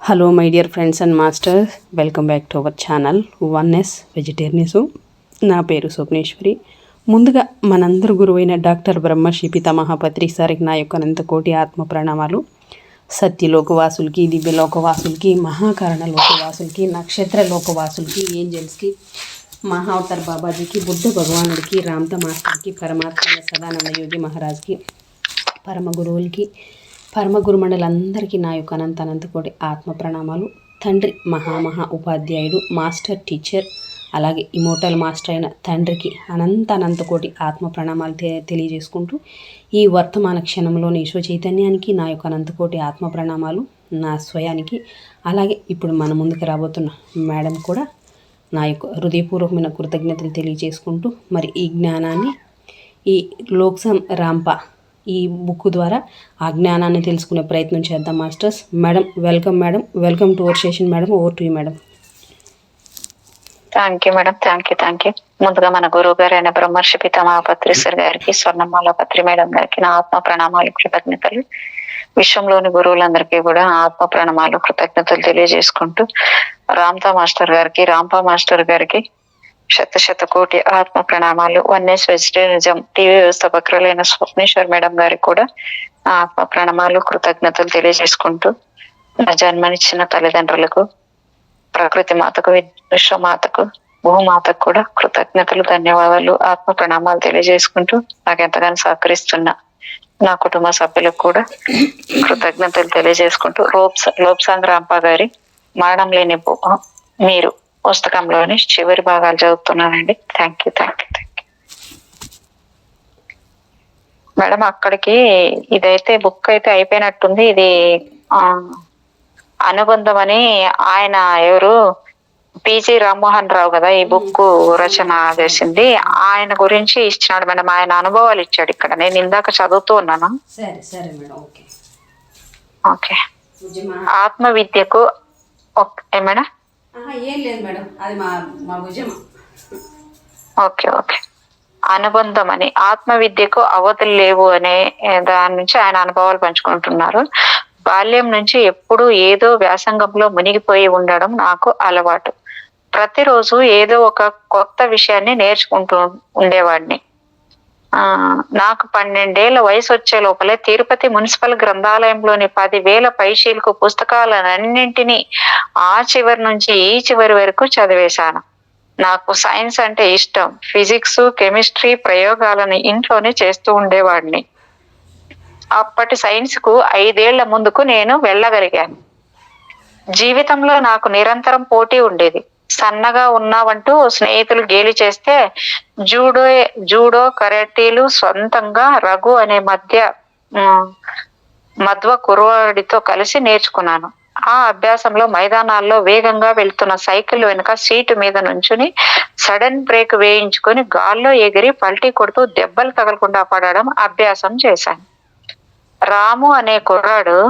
Hello my dear friends and masters, welcome back to our channel oneness vegetarianism. నా పేరు స్వప్నేశ్వరి. ముందుగా మనందరి గురువైన డాక్టర్ బ్రహ్మశ్రీ పితామహ పత్రి సారికి నా యొక్క అనంతకోటి ఆత్మ ప్రణామాలు. సత్యలోకవాసులకి, దివ్యలోకవాసులకి, మహాకారణ లోకవాసులకి, నక్షత్ర లోకవాసులకి, ఏంజల్స్కి, మహావతార్ బాబాజీకి, బుద్ధ భగవానుడికి, రామ్త మాస్టర్కి, పరమాత్మ సదానంద యోగి మహారాజ్కి, పరమ గురువులకి, పరమ గురుమండలందరికీ నా యొక్క అనంతకోటి ఆత్మ ప్రణామాలు. తండ్రి మహా ఉపాధ్యాయుడు, మాస్టర్ టీచర్, అలాగే ఇమోటల్ మాస్టర్ అయిన తండ్రికి అనంతకోటి ఆత్మ ప్రణామాలు తెలియజేసుకుంటూ ఈ వర్తమాన క్షణంలోని ఈశ్వ చైతన్యానికి నా యొక్క అనంతకోటి ఆత్మ ప్రణామాలు, నా స్వయానికి, అలాగే ఇప్పుడు మన ముందుకు రాబోతున్న మేడం కూడా నా యొక్క హృదయపూర్వకమైన కృతజ్ఞతలు తెలియజేసుకుంటూ, మరి ఈ జ్ఞానాన్ని ఈ లోక్సం రాంప ఈ బుక్ ద్వారా ఆ జ్ఞానాన్ని తెలుసుకునే ప్రయత్నం చేద్దాం masters. Madam welcome to our session madam. Over to you madam. Thank you madam. Thank you. ముందుగా మన గురువు గారు అయిన బ్రహ్మర్షి పితామహ పత్రిశ్వర్ గారికి, స్వర్ణమాల పత్రి మేడం గారికి నా ఆత్మ ప్రణామాలు, కృతజ్ఞతలు. విశ్వంలోని గురువులందరికీ కూడా ఆత్మ ప్రణామాలు, కృతజ్ఞతలు తెలియజేసుకుంటూ, రామ్తా మాస్టర్ గారికి, రాంపా మాస్టర్ గారికి శత కోటి ఆత్మ ప్రణామాలు. వన్నెస్ వెజిటేరియనిజం టీవీ వ్యవస్థాపకులైన స్వప్నేశ్వర్ మేడం గారికి కూడా ఆత్మ ప్రణామాలు, కృతజ్ఞతలు తెలియజేసుకుంటూ, నా జన్మనిచ్చిన తల్లిదండ్రులకు, ప్రకృతి మాతకు, విశ్వమాతకు, భూమాతకు కూడా కృతజ్ఞతలు, ధన్యవాదాలు, ఆత్మ ప్రణామాలు తెలియజేసుకుంటూ, నాకు ఎంతగానో సహకరిస్తున్న నా కుటుంబ సభ్యులకు కూడా కృతజ్ఞతలు తెలియజేసుకుంటూ, లోప్సాంగ్ రాంపా గారి మరణం లేని మీరు పుస్తకంలోని చివరి భాగాలు చదువుతున్నానండి. Thank you. మేడం, అక్కడికి ఇదైతే బుక్ అయితే అయిపోయినట్టుంది. ఇది అనుబంధం అని ఆయన ఎవరు పిజి రామ్మోహన్ రావు కదా ఈ బుక్ రచన చేసింది. ఆయన గురించి ఇచ్చినాడు మేడం. ఆయన అనుభవాలు ఇచ్చాడు ఇక్కడ. నేను ఇందాక చదువుతూ ఉన్నాను. ఓకే. ఆత్మ విద్యకు ఏమైనా ఓకే. అనుబంధం అని ఆత్మ విద్యకు అవధులు లేవు అనే దాని నుంచి ఆయన అనుభవాలు పంచుకుంటున్నారు. బాల్యం నుంచి ఎప్పుడూ ఏదో వ్యాసంగంలో మునిగిపోయి ఉండడం నాకు అలవాటు. ప్రతిరోజు ఏదో ఒక కొత్త విషయాన్ని నేర్చుకుంటూ ఉండేవాడిని. నాకు 12 ఏళ్ల వయసు వచ్చే లోపలే తిరుపతి మున్సిపల్ గ్రంథాలయంలోని 10,000 పైచీలకు పుస్తకాలన్నింటినీ ఆ చివరి నుంచి ఈ చివరి వరకు చదివేశాను. నాకు సైన్స్ అంటే ఇష్టం. ఫిజిక్స్, కెమిస్ట్రీ ప్రయోగాలను ఇంట్లోనే చేస్తూ ఉండేవాడిని. అప్పటి సైన్స్ కు 5 ఏళ్ల ముందుకు నేను వెళ్ళగలిగాను. జీవితంలో నాకు నిరంతరం పోటీ ఉండేది. సన్నగా ఉన్నావంటూ స్నేహితులు గేలి చేస్తే జూడో కరాటీలు సొంతంగా రఘు అనే మధ్వ కుర్రాడితో కలిసి నేర్చుకున్నాను. ఆ అభ్యాసంలో మైదానాల్లో వేగంగా వెళ్తున్న సైకిల్ వెనుక సీటు మీద నుంచుని సడన్ బ్రేక్ వేయించుకొని గాల్లో ఎగిరి పల్టీ కొడుతూ దెబ్బలు తగలకుండా పడడం అభ్యాసం చేశాను. రాము అనే కుర్రాడు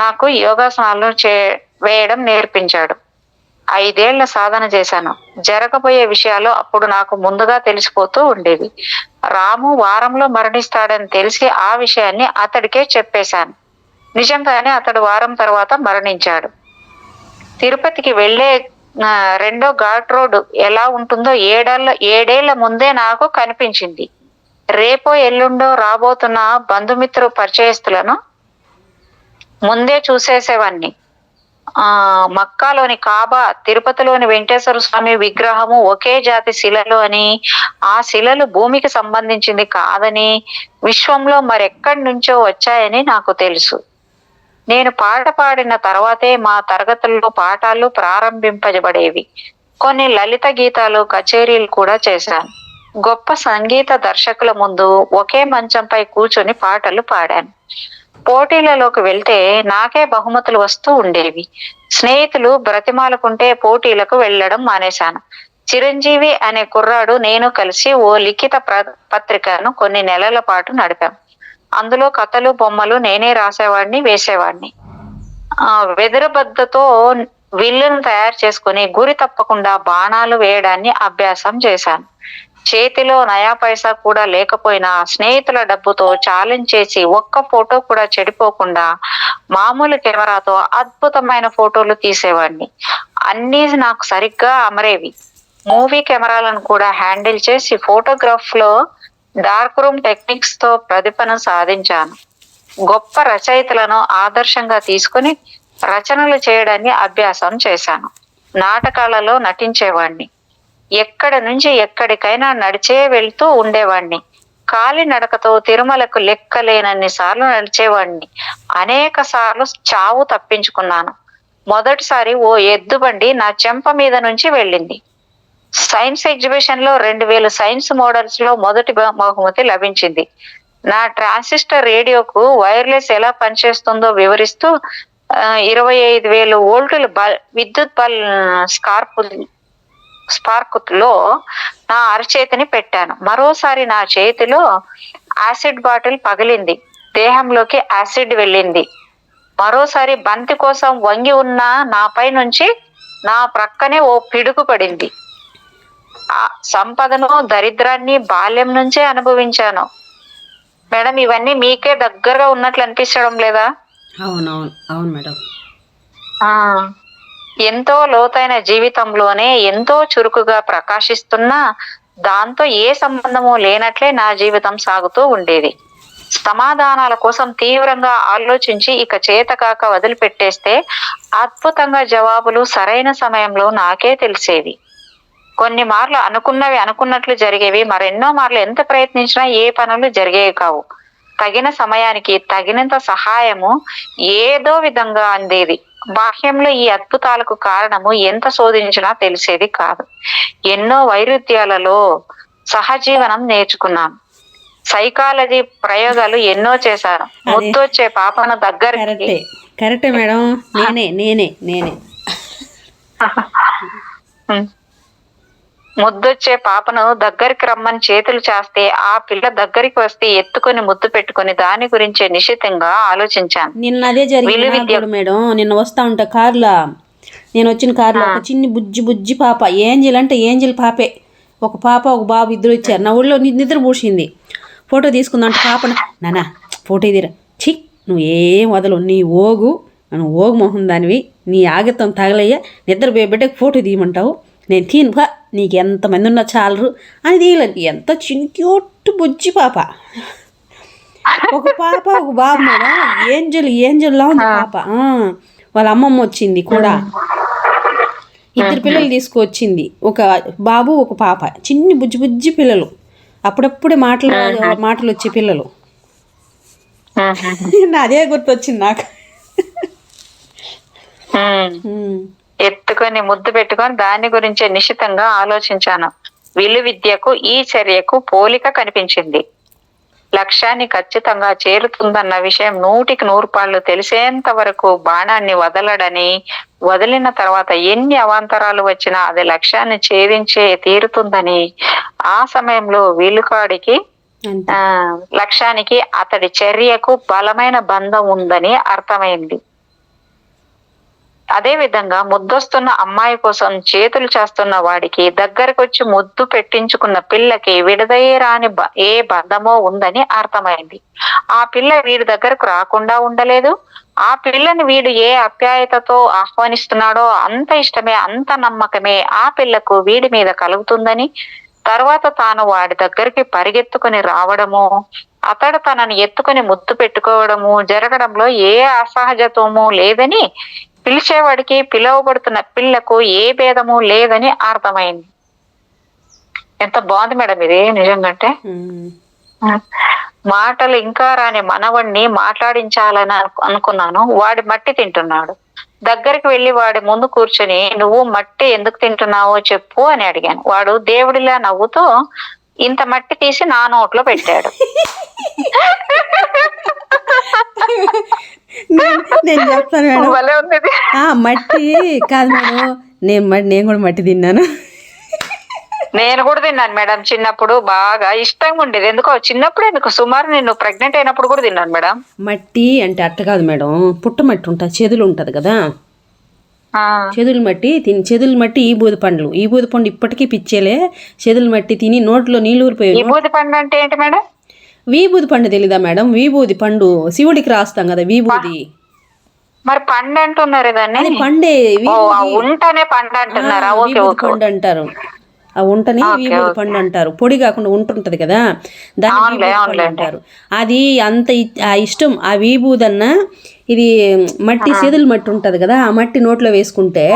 నాకు యోగాసనాలను వేయడం నేర్పించాడు. 5 ఏళ్ల సాధన చేశాను. జరగబోయే విషయాలు అప్పుడు నాకు ముందుగా తెలిసిపోతూ ఉండేవి. రాము వారంలో మరణిస్తాడని తెలిసి ఆ విషయాన్ని అతడికే చెప్పేశాను. నిజంగానే అతడు వారం తర్వాత మరణించాడు. తిరుపతికి వెళ్లే రెండో ఘాట్ రోడ్డు ఎలా ఉంటుందో 7 ఏళ్ల ముందే నాకు కనిపించింది. రేపో ఎల్లుండో రాబోతున్న బంధుమిత్రు పరిచయస్తులను ముందే చూసేసేవాన్ని. మక్కాలోని కాబా, తిరుపతిలోని వెంకటేశ్వర స్వామి విగ్రహము ఒకే జాతి శిలలు అని, ఆ శిలలు భూమికి సంబంధించింది కాదని, విశ్వంలో మరెక్కడి నుంచో వచ్చాయని నాకు తెలుసు. నేను పాట పాడిన తర్వాతే మా తరగతుల్లో పాఠాలు ప్రారంభింపబడేవి. కొన్ని లలిత గీతాలు, కచేరీలు కూడా చేశాను. గొప్ప సంగీత దర్శకుల ముందు ఒకే మంచంపై కూర్చొని పాటలు పాడాను. పోటీలలోకి వెళ్తే నాకే బహుమతులు వస్తూ ఉండేవి. స్నేహితులు బ్రతిమాలకుంటే పోటీలకు వెళ్ళడం మానేశాను. చిరంజీవి అనే కుర్రాడు నేను కలిసి ఓ లిఖిత పత్రికను కొన్ని నెలల పాటు నడిపాం. అందులో కథలు, బొమ్మలు నేనే రాసేవాడిని, వేసేవాడిని. వెదురుబద్దతో విల్లును తయారు చేసుకుని గురి తప్పకుండా బాణాలు వేయడాన్ని అభ్యాసం చేశాను. చేతిలో నయా పైసా కూడా లేకపోయినా స్నేహితుల డబ్బుతో ఛాలెంజ్ చేసి ఒక్క ఫోటో కూడా చెడిపోకుండా మామూలు కెమెరాతో అద్భుతమైన ఫోటోలు తీసేవాడిని. అన్నీ నాకు సరిగ్గా అమరేవి. మూవీ కెమెరాలను కూడా హ్యాండిల్ చేసి ఫోటోగ్రాఫ్ లో డార్క్ రూమ్ టెక్నిక్స్ తో ప్రతిభను సాధించాను. గొప్ప రచయితలను ఆదర్శంగా తీసుకుని రచనలు చేయడాన్ని అభ్యాసం చేశాను. నాటకాలలో నటించేవాణ్ణి. ఎక్కడి నుంచి ఎక్కడికైనా నడిచే వెళ్తూ ఉండేవాణ్ణి. కాలి నడకతో తిరుమలకు లెక్కలేనన్ని సార్లు నడిచేవాణ్ణి. అనేక సార్లు చావు తప్పించుకున్నాను. మొదటిసారి ఓ ఎద్దుబండి నా చెంప మీద నుంచి వెళ్ళింది. సైన్స్ ఎగ్జిబిషన్ లో 2000 సైన్స్ మోడల్స్ లో మొదటి బహుమతి లభించింది. నా ట్రాన్సిస్టర్ రేడియోకు వైర్లెస్ ఎలా పనిచేస్తుందో వివరిస్తూ 25,000 వోల్టుల విద్యుత్ స్పార్క్ లో నా అరచేతిని పెట్టాను. మరోసారి నా చేతిలో యాసిడ్ బాటిల్ పగిలింది. దేహంలోకి యాసిడ్ వెళ్ళింది. మరోసారి బంతి కోసం వంగి ఉన్న నాపై నుంచి నా ప్రక్కనే ఓ పిడుగు పడింది. ఆ సంపదను దరిద్రాన్ని బాల్యం నుంచే అనుభవించాను. మేడం, ఇవన్నీ మీకే దగ్గరగా ఉన్నట్లు అనిపించడం లేదా? అవునవును, అవును మేడం. ఆ ఎంతో లోతైన జీవితంలోనే ఎంతో చురుకుగా ప్రకాశిస్తున్నా దాంతో ఏ సంబంధము లేనట్లే నా జీవితం సాగుతూ ఉండేది. సమాధానాల కోసం తీవ్రంగా ఆలోచించి ఇక చేతకాక వదిలిపెట్టేస్తే అద్భుతంగా జవాబులు సరైన సమయంలో నాకే తెలిసేవి. కొన్ని మార్లు అనుకున్నవి అనుకున్నట్లు జరిగేవి. మరెన్నో మార్లు ఎంత ప్రయత్నించినా ఏ పనులు జరిగేవి కావు. తగిన సమయానికి తగినంత సహాయము ఏదో విధంగా అందేది. బాహ్యంలో ఈ అద్భుతాలకు కారణము ఎంత శోధించినా తెలిసేది కాదు. ఎన్నో వైరుధ్యాలలో సహజీవనం నేర్చుకున్నాను. సైకాలజీ ప్రయోగాలు ఎన్నో చేశాను. ముద్దొచ్చే పాపను దగ్గరికి కరెక్టే మేడం. నేనే ముద్దొచ్చే పాపను దగ్గరికి రమ్మని చేతులు చేస్తే ఆ పిల్ల దగ్గరికి వస్తే ఎత్తుకొని ముద్దు పెట్టుకుని దాని గురించి నిశితంగా ఆలోచించాను. నిన్న అదే జరిగింది మేడం. నిన్న వస్తా ఉంటా కార్లో, నేను వచ్చిన కార్లో ఒక చిన్ని బుజ్జి పాప, ఏంజిల్ అంటే ఏంజిల్ పాపే, ఒక పాప ఒక బాబు ఇద్దరు వచ్చారు. నా ఊళ్ళో నిద్ర పూసింది. ఫోటో తీసుకుందాంటే పాపను, నానా ఫోటో ఇదిరా, ఛీ నువ్వు ఏం వదలు, నీ నువ్వు ఓగు మొహం దానివి, నీ ఆగతం తగలయ్యా, నిద్ర బిడ్డకు ఫోటో తీయమంటావు, నేను తీనుపా, నీకు ఎంతమంది ఉన్నా చాలరు అని తీయలేదు. ఎంత చిన్న క్యూట్ బుజ్జి పాప, ఒక పాప ఒక బాబు మేడం. ఏంజల్లా ఉంది పాప. వాళ్ళ అమ్మమ్మ వచ్చింది కూడా, ఇద్దరు పిల్లలు తీసుకువచ్చింది, ఒక బాబు ఒక పాప, చిన్ని బుజ్జి పిల్లలు, అప్పుడప్పుడే మాటలు వచ్చే పిల్లలు. అదే గుర్తొచ్చింది నాకు. ఎత్తుకొని ముద్దు పెట్టుకొని దాని గురించే నిశితంగా ఆలోచించాను. విలువిద్యకు ఈ చర్యకు పోలిక కనిపించింది. లక్ష్యాన్ని ఖచ్చితంగా చేరుతుందన్న విషయం 100% తెలిసేంత వరకు బాణాన్ని వదలడని, వదిలిన తర్వాత ఎన్ని అవాంతరాలు వచ్చినా అది లక్ష్యాన్ని ఛేదించే తీరుతుందని, ఆ సమయంలో వీలుకాడికి లక్ష్యానికి అతడి చర్యకు బలమైన బంధం ఉందని అర్థమైంది. అదే విధంగా ముద్దొస్తున్న అమ్మాయి కోసం చేతులు చేస్తున్న వాడికి, దగ్గరకు వచ్చి ముద్దు పెట్టించుకున్న పిల్లకి విడదీయరాని ఏ బంధమో ఉందని అర్థమైంది. ఆ పిల్ల వీడి దగ్గరకు రాకుండా ఉండలేదు. ఆ పిల్లని వీడు ఏ ఆప్యాయతతో ఆహ్వానిస్తున్నాడో అంత ఇష్టమే, అంత నమ్మకమే ఆ పిల్లకు వీడి మీద కలుగుతుందని, తర్వాత తాను వాడి దగ్గరికి పరిగెత్తుకుని రావడము, అతడు తనని ఎత్తుకుని ముద్దు పెట్టుకోవడము జరగడంలో ఏ అసహజత్వము లేదని, పిలిచేవాడికి పిలువబడుతున్న పిల్లకు ఏ భేదము లేదని అర్థమైంది. ఎంత బాగుంది మేడం ఇది నిజంగంటే. మాటలు ఇంకా రాని మనవణ్ణి మాట్లాడించాలని అనుకున్నాను. వాడి మట్టి తింటున్నాడు. దగ్గరికి వెళ్ళి వాడి ముందు కూర్చొని, నువ్వు మట్టి ఎందుకు తింటున్నావో చెప్పు అని అడిగాను. వాడు దేవుడిలా నవ్వుతూ ఇంత మట్టి తీసి నా నోట్లో పెట్టాడు. నేను చెప్తాను మేడం, మట్టి కాదు మేడం, నేను కూడా మట్టి తిన్నాను. నేను కూడా తిన్నాను మేడం. చిన్నప్పుడు బాగా ఇష్టంగా ఉండేది. ఎందుకో చిన్నప్పుడు ఎందుకు సుమారు నేను ప్రెగ్నెంట్ అయినప్పుడు కూడా తిన్నాను మేడం. మట్టి అంటే అట్ట కాదు మేడం, పుట్ట మట్టి ఉంటుంది, చెదులు ఉంటుంది కదా, ఆ, చెదులు మట్టి తిని చెదులు మట్టి ఈ బూది పండు ఇప్పటికీ పిచ్చేలే. చెదులు మట్టి తిని నోట్లో నీళ్ళు ఊరిపోయాయి. విభూతి పండు అంటే ఏంటి మేడం? వీబూది పండు తెలీదా మేడం? వీబూది పండు శివుడికి రాస్తాం కదా వీబూది. మరి పండు అంటున్నారు దాన్ని. అది పండే ఓ, ఆ ఉంటనే పండు అంటున్నారా? ఓకే వీబూది ఓకే. పండు అంటారు. ఆ ఉంటని వీబూది పండు అంటారు. పొడి కాకుండా ఉంటుంటది కదా, దాన్ని అవునులే వీబూది పండు అవునులేండి. అంటారు. అది అంత ఆ ఇష్టం ఆ వీబూదన్న. ఇది మట్టి సెదులు మట్టి ఉంటది కదా, ఆ మట్టి నోట్లో వేసుకుంటే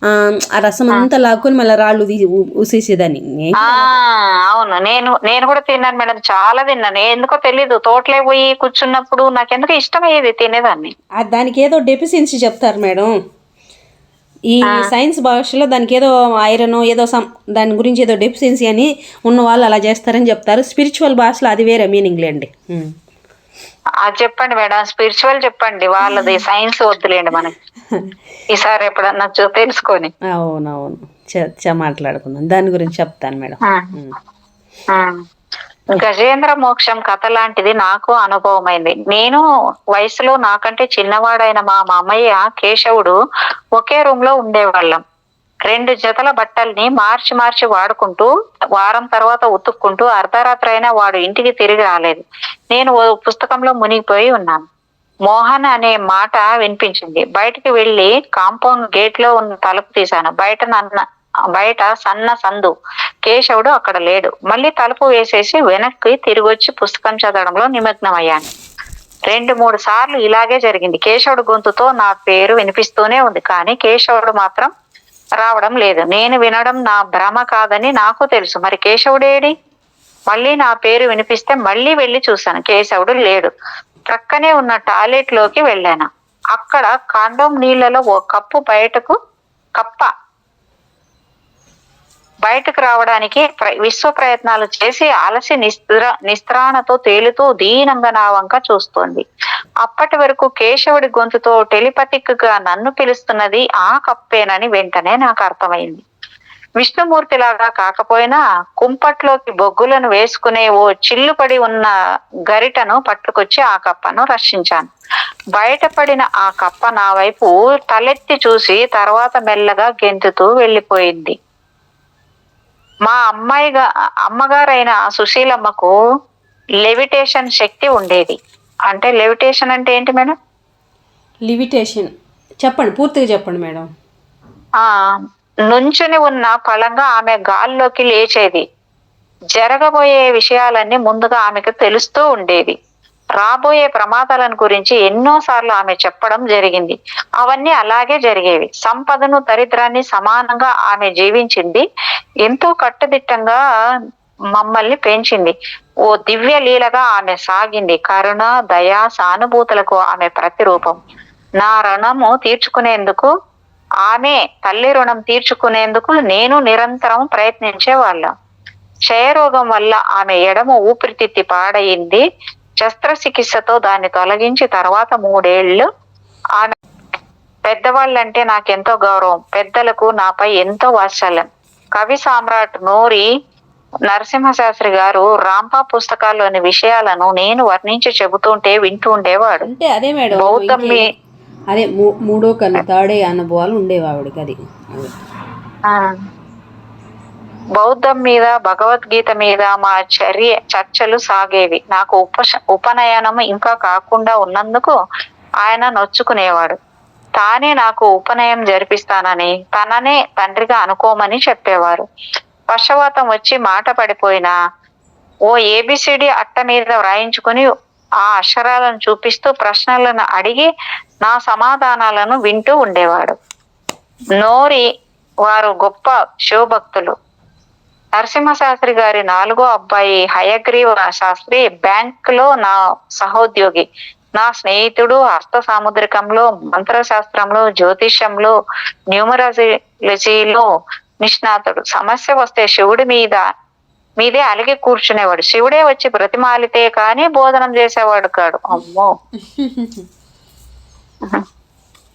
ఆ రసం అంతా లాక్కొని మళ్ళీ రాళ్ళు ఊసేసేదాన్ని. ఆ అవును, నేను కూడా తిన్నాను మేడం, చాలా తిన్నాను. ఎందుకో తెలీదు, తోటలే పోయి కూర్చున్నప్పుడు నాకెందుకు ఇష్టమయ్యేది, తినేదాన్ని. దానికి ఏదో డెఫిషియన్సీ చెప్తారు మేడం. ఈ ఆ, సైన్స్ భాషలో దానికి ఏదో ఐరన్ ఏదో దాని గురించి ఏదో డెఫిషియన్సీ అని ఉన్న వాళ్ళు అలా చేస్తారని చెప్తారు. స్పిరిచువల్ భాషలో అది వేరే మీనింగ్ లేండి. అది చెప్పండి మేడం, స్పిరిచువల్ చెప్పండి, వాళ్ళది సైన్స్ వద్దులేండి మనకి. ఈసారి ఎప్పుడన్నా తెలుసుకొని. అవునవును, మాట్లాడుకుందాం దాని గురించి చెప్తాను మేడం. ఆ, ఆ. గజేంద్ర మోక్షం కథ లాంటిది నాకు అనుభవమైంది. నేను వయసులో నాకంటే చిన్నవాడైన మా మామయ్య కేశవుడు ఒకే రూమ్ లో ఉండేవాళ్ళం. 2 జతల బట్టల్ని మార్చి మార్చి వాడుకుంటూ వారం తర్వాత ఉతుక్కుంటూ అర్ధరాత్రి అయినా వాడు ఇంటికి తిరిగి రాలేదు. నేను ఓ పుస్తకంలో మునిగిపోయి ఉన్నాను. మోహన్ అనే మాట వినిపించింది. బయటికి వెళ్లి కాంపౌండ్ గేట్ లో ఉన్న తలుపు తీశాను. బయట సన్న సందు. కేశవుడు అక్కడ లేడు. మళ్ళీ తలుపు వేసేసి వెనక్కి తిరిగి వచ్చి పుస్తకం చదవడంలో నిమగ్నమయ్యాను. 2-3 సార్లు ఇలాగే జరిగింది. కేశవుడు గొంతుతో నా పేరు వినిపిస్తూనే ఉంది, కానీ కేశవుడు మాత్రం రావడం లేదు. నేను వినడం నా భ్రమ కాదని నాకు తెలుసు. మరి కేశవుడేడి? మళ్ళీ నా పేరు వినిపిస్తే మళ్ళీ వెళ్లి చూశాను. కేశవుడు లేడు. ప్రక్కనే ఉన్న టాయిలెట్ లోకి వెళ్ళాను. అక్కడ కాండోమ్ నీళ్లలో ఓ కప్ప బయటకు రావడానికి విశ్వ ప్రయత్నాలు చేసి అలసి నిస్త్రాణతో తేలుతూ దీనంగా నా వంక చూస్తోంది. అప్పటి వరకు కేశవుడి గొంతుతో టెలిపతిక్ గా నన్ను పిలుస్తున్నది ఆ కప్పేనని వెంటనే నాకు అర్థమైంది. విష్ణుమూర్తిలాగా కాకపోయినా కుంపట్లోకి బొగ్గులను వేసుకునే ఓ చిల్లుపడి ఉన్న గరిటను పట్టుకొచ్చి ఆ కప్పను రక్షించాను. బయటపడిన ఆ కప్ప నా వైపు తలెత్తి చూసి తర్వాత మెల్లగా గెంతుతూ వెళ్ళిపోయింది. మా అమ్మగారైన సుశీలమ్మకు లెవిటేషన్ శక్తి ఉండేది. అంటే లెవిటేషన్ అంటే ఏంటి మేడం? లివిటేషన్ చెప్పండి, పూర్తిగా చెప్పండి మేడం. నుంచుని ఉన్న ఫలంగా ఆమె గాల్లోకి లేచేది. జరగబోయే విషయాలన్నీ ముందుగా ఆమెకు తెలుస్తూ ఉండేది. రాబోయే ప్రమాదాలను గురించి ఎన్నోసార్లు ఆమె చెప్పడం జరిగింది. అవన్నీ అలాగే జరిగేవి. సంపదను దరిద్రాన్ని సమానంగా ఆమె జీవించింది. ఎంతో కట్టుదిట్టంగా మమ్మల్ని పెంచింది. ఓ దివ్య లీలగా ఆమె సాగింది. కరుణ, దయ, సానుభూతులకు ఆమె ప్రతిరూపం. నా రుణము తీర్చుకునేందుకు, ఆమె తల్లి రుణం తీర్చుకునేందుకు నేను నిరంతరం ప్రయత్నించేవాళ్ళం. క్షయరోగం వల్ల ఆమె ఎడమ ఊపిరితిత్తి పాడయింది. శస్త్రచికిత్సతో దాన్ని తొలగించి తర్వాత 3 ఏళ్ళు ఆమె. పెద్దవాళ్ళంటే నాకెంతో గౌరవం. పెద్దలకు నాపై ఎంతో వాత్సల్యం. కవి సామ్రాట్ నోరి నరసింహశాస్త్రి గారు రాంపా పుస్తకాల్లోని విషయాలను నేను వర్ణించి చెబుతుంటే వింటూ ఉండేవాడు. అంటే అదే మేడం, బౌద్ధం అదే మూడో కన్ను తాడే అనుభవాలు ఉండేవి ఆవిడకి. అది బౌద్ధం మీద, భగవద్గీత మీద మా చర్చలు సాగేవి. నాకు ఉపనయనం ఇంకా కాకుండా ఉన్నందుకు ఆయన నొచ్చుకునేవాడు. తానే నాకు ఉపనయనం జరిపిస్తానని, తననే తండ్రిగా అనుకోమని చెప్పేవారు. పక్షవాతం వచ్చి మాట పడిపోయినా ఓ ఏబిసిడి అట్ట మీద వ్రాయించుకుని ఆ అక్షరాలను చూపిస్తూ ప్రశ్నలను అడిగి నా సమాధానాలను వింటూ ఉండేవాడు. నోరి వారు గొప్ప శివభక్తులు. నరసింహశాస్త్రి గారి 4వ అబ్బాయి హయగ్రీవ శాస్త్రి బ్యాంక్ లో నా సహోద్యోగి, నా స్నేహితుడు. హస్త సాముద్రికంలో, మంత్రశాస్త్రంలో, జ్యోతిష్యంలో, న్యూమరాలజీలో నిష్ణాతుడు. సమస్య వస్తే శివుడి మీదే అలిగి కూర్చునేవాడు. శివుడే వచ్చి బ్రతిమాలితే కానీ బోధనం చేసేవాడు కాడు. అమ్మో.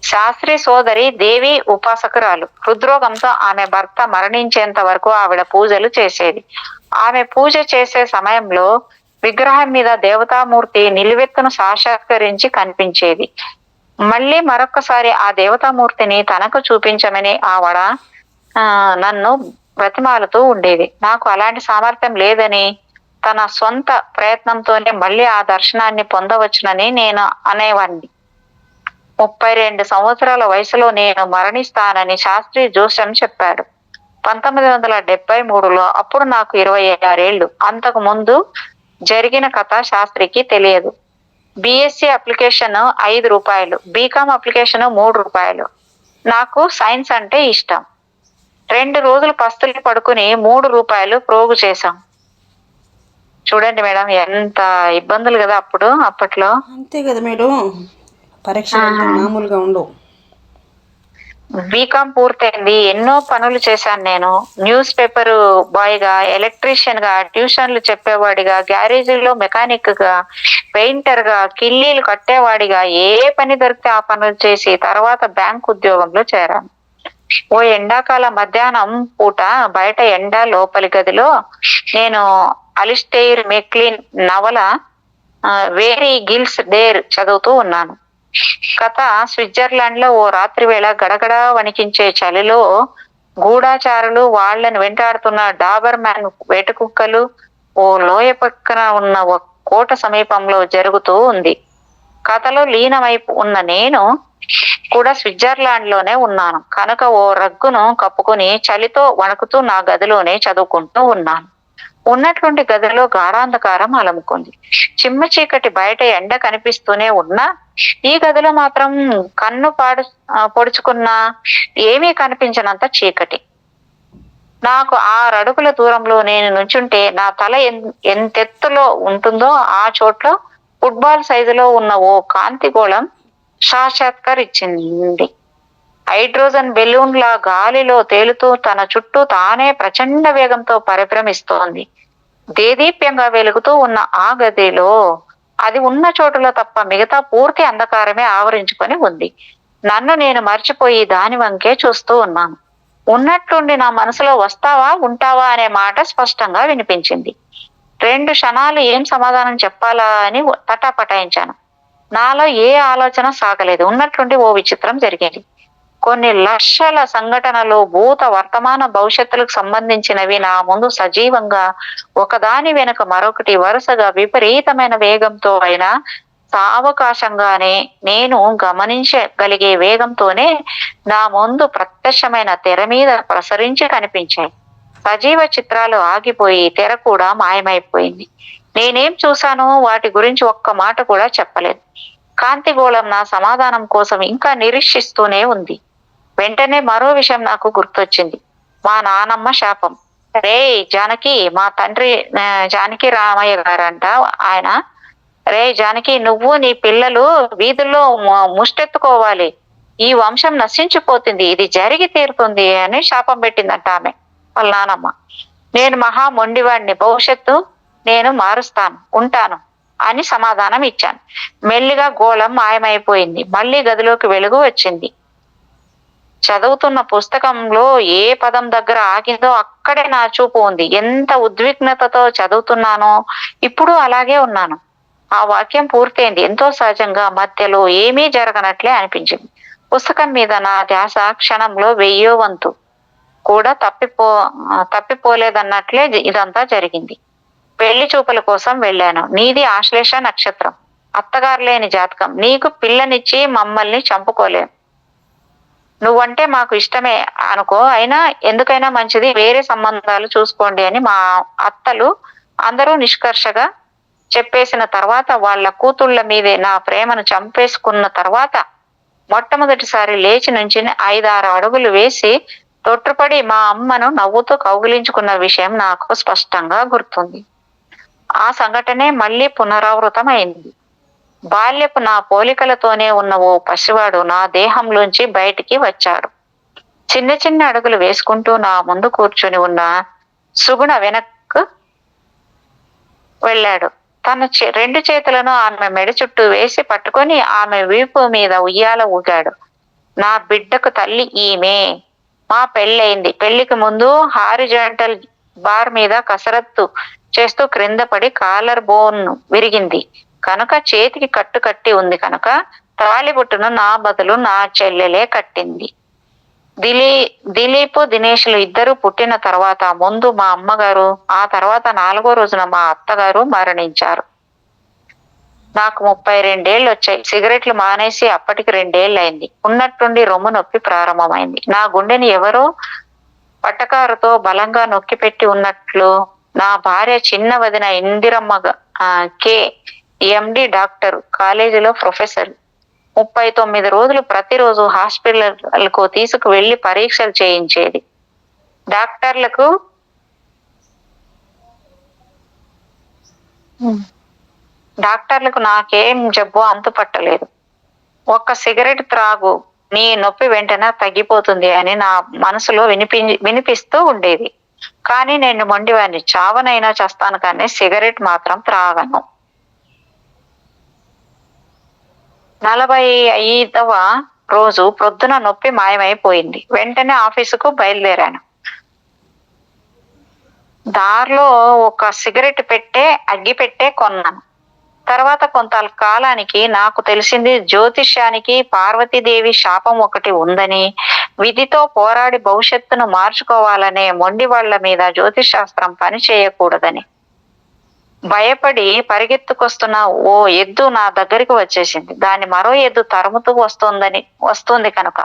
శాస్త్రి సోదరి దేవి ఉపాసకురాలు. హృద్రోగంతో ఆమె భర్త మరణించేంత వరకు ఆవిడ పూజలు చేసేది. ఆమె పూజ చేసే సమయంలో విగ్రహం మీద దేవతామూర్తి నిలువెత్తును సాక్షాత్కరించి కనిపించేది. మళ్ళీ మరొక్కసారి ఆ దేవతామూర్తిని తనకు చూపించమని ఆవిడ నన్ను బ్రతిమాలుతూ ఉండేది. నాకు అలాంటి సామర్థ్యం లేదని, తన సొంత ప్రయత్నంతోనే మళ్ళీ ఆ దర్శనాన్ని పొందవచ్చునని నేను అనేవాణ్ణి. 32 సంవత్సరాల వయసులో నేను మరణిస్తానని శాస్త్రి జోస్యం చెప్పాడు. 1973లో. అప్పుడు నాకు 26 ఏళ్ళు. అంతకు ముందు జరిగిన కథ శాస్త్రికి తెలియదు. బిఎస్సి అప్లికేషన్ రూ. 5, బీకామ్ అప్లికేషన్ రూ. 3. నాకు సైన్స్ అంటే ఇష్టం. 2 రోజులు పస్తులు పడుకుని రూ. 3 ప్రోగు చేశాం. చూడండి మేడం, ఎంత ఇబ్బందులు కదా అప్పట్లో. అంతే కదా మేడం, పరీక్షలు అంటే మామూలుగా ఉండవు. బీకామ్ పూర్తయింది. ఎన్నో పనులు చేశాను నేను. న్యూస్ పేపర్ బాయ్ గా, ఎలక్ట్రీషియన్ గా, ట్యూషన్లు చెప్పేవాడిగా, గ్యారేజీలో మెకానిక్ గా, పెయింటర్ గా, కిల్లీలు కట్టేవాడిగా, ఏ పని దొరికితే ఆ పనులు చేసి తర్వాత బ్యాంక్ ఉద్యోగంలో చేరాను. ఓ ఎండాకాల మధ్యాహ్నం పూట బయట ఎండ, లోపలి గదిలో నేను అలిస్టెయిర్ మెక్లీన్ నవల వేరీ గిల్స్ డేర్ చదువుతూ ఉన్నాను. కథ స్విట్జర్లాండ్ లో ఓ రాత్రి వేళ గడగడ వణికించే చలిలో గూఢాచారులు, వాళ్ళని వెంటాడుతున్న డాబర్ మ్యాన్ వేటకుక్కలు, ఓ లోయ పక్కన ఉన్న ఓ కోట సమీపంలో జరుగుతూ ఉంది. కథలో లీనమైపు ఉన్న నేను కూడా స్విట్జర్లాండ్ లోనే ఉన్నాను కనుక ఓ రగ్గును కప్పుకుని చలితో వణుకుతూ నా గదిలోనే చదువుకుంటూ ఉన్నాను. ఉన్నటువంటి గదిలో గాఢాంధకారం అలముకుంది. చిమ్మ చీకటి. బయట ఎండ కనిపిస్తూనే ఉన్నా ఈ గదిలో మాత్రం కన్ను పొడుచుకున్నా ఏమీ కనిపించనంత చీకటి. నాకు 6 అడుగుల దూరంలో నేను నుంచుంటే నా తల ఎంతెత్తులో ఉంటుందో ఆ చోట్లో ఫుట్బాల్ సైజులో ఉన్న ఓ కాంతిగోళం సాక్షాత్కరించింది. హైడ్రోజన్ బెలూన్ లా గాలిలో తేలుతూ తన చుట్టూ తానే ప్రచండ వేగంతో పరిభ్రమిస్తోంది. దేదీప్యంగా వెలుగుతూ ఉన్న ఆ గదిలో అది ఉన్న చోటులో తప్ప మిగతా పూర్తి అంధకారమే ఆవరించుకొని ఉంది. నన్ను నేను మర్చిపోయి దాని వంకే చూస్తూ ఉన్నాను. ఉన్నట్టుండి నా మనసులో వస్తావా, ఉంటావా అనే మాట స్పష్టంగా వినిపించింది. 2 క్షణాలు ఏం సమాధానం చెప్పాలా అని తటాపటాయించాను. నాలో ఏ ఆలోచన సాగలేదు. ఉన్నట్లుండి ఓ విచిత్రం జరిగేది. కొన్ని లక్షల సంఘటనలు, భూత, వర్తమాన, భవిష్యత్తులకు సంబంధించినవి నా ముందు సజీవంగా ఒకదాని వెనుక మరొకటి వరుసగా విపరీతమైన వేగంతో అయినా సావకాశంగానే నేను గమనించగలిగే వేగంతోనే నా ముందు ప్రత్యక్షమైన తెర మీద ప్రసరించి కనిపించాయి. సజీవ చిత్రాలు ఆగిపోయి తెర కూడా మాయమైపోయింది. నేనేం చూశానో వాటి గురించి ఒక్క మాట కూడా చెప్పలేదు. కాంతిగోళం నా సమాధానం కోసం ఇంకా నిరీక్షిస్తూనే ఉంది. వెంటనే మరో విషయం నాకు గుర్తొచ్చింది. మా నానమ్మ శాపం. రే జానకి, మా తండ్రి జానకి రామయ్య గారంట ఆయన. రే జానకి, నువ్వు నీ పిల్లలు వీధుల్లో ముష్టెత్తుకోవాలి. ఈ వంశం నశించిపోతుంది. ఇది జరిగి తీరుతుంది అని శాపం పెట్టిందంట ఆమె, వాళ్ళ నానమ్మ. నేను మహా మొండివాడిని. భవిష్యత్తు నేను మారుస్తాను, ఉంటాను అని సమాధానం ఇచ్చాను. మెల్లిగా గోళం మాయమైపోయింది. మళ్ళీ గదిలోకి వెలుగు వచ్చింది. చదువుతున్న పుస్తకంలో ఏ పదం దగ్గర ఆగిందో అక్కడే నా చూపు ఉంది. ఎంత ఉద్విగ్నతతో చదువుతున్నానో ఇప్పుడు అలాగే ఉన్నాను. ఆ వాక్యం పూర్తయింది. ఎంతో సహజంగా, మధ్యలో ఏమీ జరగనట్లే అనిపించింది. పుస్తకం మీద నా ధ్యాస క్షణంలో 1000వ వంతు కూడా తప్పిపోలేదన్నట్లే ఇదంతా జరిగింది. పెళ్లి చూపుల కోసం వెళ్ళాను. నీది ఆశ్లేష నక్షత్రం, అత్తగారు లేని జాతకం. నీకు పిల్లనిచ్చి మమ్మల్ని చంపుకోలేం. నువ్వంటే మాకు ఇష్టమే అనుకో, అయినా ఎందుకైనా మంచిది వేరే సంబంధాలు చూసుకోండి అని మా అత్తలు అందరూ నిష్కర్షగా చెప్పేసిన తర్వాత, వాళ్ళ కూతుళ్ళ మీదే నా ప్రేమను చంపేసుకున్న తర్వాత మొట్టమొదటిసారి లేచి నుంచి 5-6 అడుగులు వేసి తొట్టుపడి మా అమ్మను నవ్వుతూ కౌగిలించుకున్న విషయం నాకు స్పష్టంగా గుర్తుంది. ఆ సంఘటనే మళ్ళీ పునరావృతం అయింది. బాల్యపు నా పోలికలతోనే ఉన్న ఓ పసివాడు నా దేహంలోంచి బయటికి వచ్చాడు. చిన్న చిన్న అడుగులు వేసుకుంటూ నా ముందు కూర్చుని ఉన్న సుగుణ వెనక్కు వెళ్ళాడు. తన 2 చేతులను ఆమె మెడ చుట్టూ వేసి పట్టుకొని ఆమె వీపు మీద ఉయ్యాల ఊగాడు. నా బిడ్డకు తల్లి ఈమె. మా పెళ్ళయింది. పెళ్లికి ముందు హారిజాంటల్ బార్ మీద కసరత్తు చేస్తూ క్రింద పడి కాలర్ బోన్ విరిగింది కనుక, చేతికి కట్టు కట్టి ఉంది కనుక తాళిబొట్టును నా బదులు నా చెల్లెలే కట్టింది. దిలీప్ దినేష్లు ఇద్దరు పుట్టిన తర్వాత ముందు మా అమ్మగారు, ఆ తర్వాత 4వ రోజున మా అత్తగారు మరణించారు. నాకు 32 వచ్చాయి. సిగరెట్లు మానేసి అప్పటికి 2 అయింది. ఉన్నట్టుండి రొమ్ము నొప్పి ప్రారంభమైంది. నా గుండెని ఎవరో పట్టకారుతో బలంగా నొక్కి పెట్టి ఉన్నట్లు నా భార్య చిన్న వదిన ఇందిరమ్మ కే ఎండి డాక్టర్, కాలేజీలో ప్రొఫెసర్ 39 రోజులు ప్రతిరోజు హాస్పిటల్కు తీసుకువెళ్లి పరీక్షలు చేయించేది. డాక్టర్లకు డాక్టర్లకు నాకేం జబ్బు అంతుపట్టలేదు. ఒక్క సిగరెట్ త్రాగు, నీ నొప్పి వెంటనే తగ్గిపోతుంది అని నా మనసులో వినిపిస్తూ ఉండేది. కానీ నేను మొండివాడిని. చావనైనా చస్తాను కానీ సిగరెట్ మాత్రం త్రాగను. 45వ రోజు ప్రొద్దున నొప్పి మాయమైపోయింది. వెంటనే ఆఫీసుకు బయలుదేరాను. దారిలో ఒక సిగరెట్ అగ్గి పెట్టే కొన్నాను. తర్వాత కొంత కాలానికి నాకు తెలిసింది జ్యోతిష్యానికి పార్వతీదేవి శాపం ఒకటి ఉందని, విధితో పోరాడి భవిష్యత్తును మార్చుకోవాలనే మొండి వాళ్ళ మీద జ్యోతిష్ శాస్త్రం పని చేయకూడదని. భయపడి పరిగెత్తుకొస్తున్న ఓ ఎద్దు నా దగ్గరికి వచ్చేసింది. దాన్ని మరో ఎద్దు తరుముతూ వస్తుంది కనుక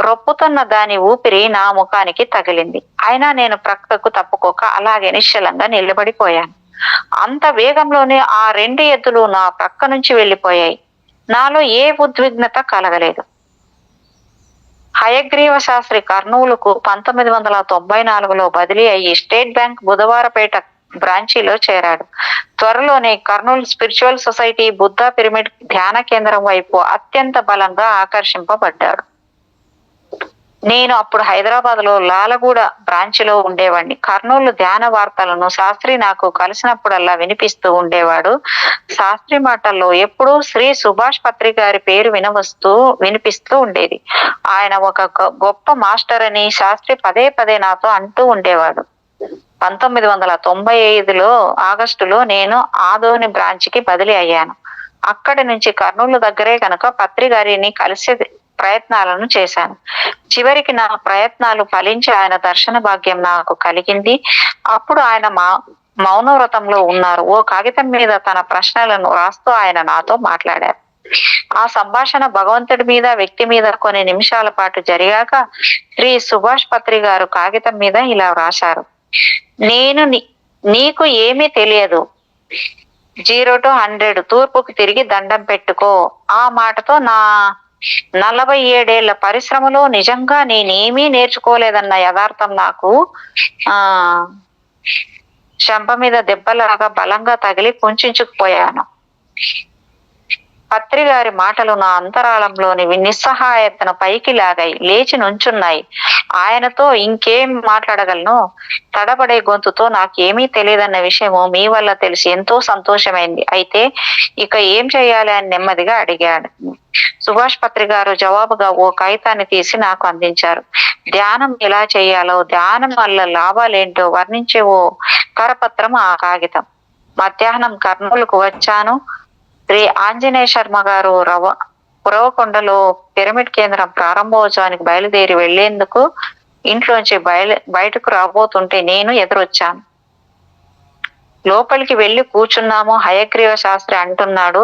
రొప్పుతున్న దాని ఊపిరి నా ముఖానికి తగిలింది. అయినా నేను ప్రక్కకు తప్పుకోక అలాగే నిశ్చలంగా నిలబడిపోయాను. అంత వేగంలోనే ఆ 2 ఎద్దులు నా ప్రక్క నుంచి వెళ్ళిపోయాయి. నాలో ఏ ఉద్విగ్నత కలగలేదు. హయగ్రీవ శాస్త్రి కర్నూలుకు 1994లో బదిలీ అయ్యి స్టేట్ బ్యాంక్ బుధవారపేట బ్రాంచీలో చేరాడు. త్వరలోనే Kurnool spiritual society Buddha pyramid ధ్యాన కేంద్రం వైపు అత్యంత బలంగా ఆకర్షింపబడ్డాడు. నేను అప్పుడు హైదరాబాద్ లో లాలగూడ బ్రాంచ్లో ఉండేవాడిని. కర్నూలు ధ్యాన వార్తలను శాస్త్రి నాకు కలిసినప్పుడల్లా వినిపిస్తూ ఉండేవాడు. శాస్త్రి మాటల్లో ఎప్పుడూ శ్రీ సుభాష్ పత్రి గారి పేరు వినిపిస్తూ ఉండేది. ఆయన ఒక గొప్ప మాస్టర్ అని శాస్త్రి పదే పదే నాతో అంటూ ఉండేవాడు. 1995లో ఆగస్టులో నేను ఆదోని బ్రాంచ్కి బదిలీ అయ్యాను. అక్కడి నుంచి కర్నూలు దగ్గరే కనుక పత్రి గారిని కలిసే ప్రయత్నాలను చేశాను. చివరికి నా ప్రయత్నాలు ఫలించి ఆయన దర్శన భాగ్యం నాకు కలిగింది. అప్పుడు ఆయన మౌనవ్రతంలో ఉన్నారు. ఓ కాగితం మీద తన ప్రశ్నలను రాస్తూ ఆయన నాతో మాట్లాడారు. ఆ సంభాషణ భగవంతుడి మీద, వ్యక్తి మీద కొన్ని నిమిషాల పాటు జరిగాక శ్రీ సుభాష్ పత్రి గారు కాగితం మీద ఇలా రాశారు: నేను నీకు ఏమీ తెలియదు, 0 to 100 తూర్పుకు తిరిగి దండం పెట్టుకో. ఆ మాటతో నా 47 పరిశ్రమలో నిజంగా నేనేమీ నేర్చుకోలేదన్న యథార్థం నాకు చెంప మీద దెబ్బలాగా బలంగా తగిలి కుంచుకుపోయాను. పత్రి గారి మాటలు నా అంతరాళంలోని నిస్సహాయతను పైకి లాగాయి, లేచి నుంచున్నాయి. ఆయనతో ఇంకేం మాట్లాడగలను? తడబడే గొంతుతో నాకేమీ తెలియదన్న విషయము మీ వల్ల తెలిసి ఎంతో సంతోషమైంది. అయితే ఇక ఏం చేయాలి అని నెమ్మదిగా అడిగాడు. సుభాష్ పత్రి గారు జవాబుగా ఓ కాగితాన్ని తీసి నాకు అందించారు. ధ్యానం ఎలా చేయాలో, ధ్యానం వల్ల లాభాలేంటో వర్ణించే ఓ కరపత్రం ఆ కాగితం. మధ్యాహ్నం కర్నూలుకు వచ్చాను. శ్రీ ఆంజనేయ శర్మ గారు ఉరవకొండలో పిరమిడ్ కేంద్రం ప్రారంభోత్సవానికి బయలుదేరి వెళ్లేందుకు ఇంట్లోంచి బయటకు రాబోతుంటే నేను ఎదురొచ్చాను. లోపలికి వెళ్లి కూర్చున్నాము. హయగ్రీవ శాస్త్రి అంటున్నాడు: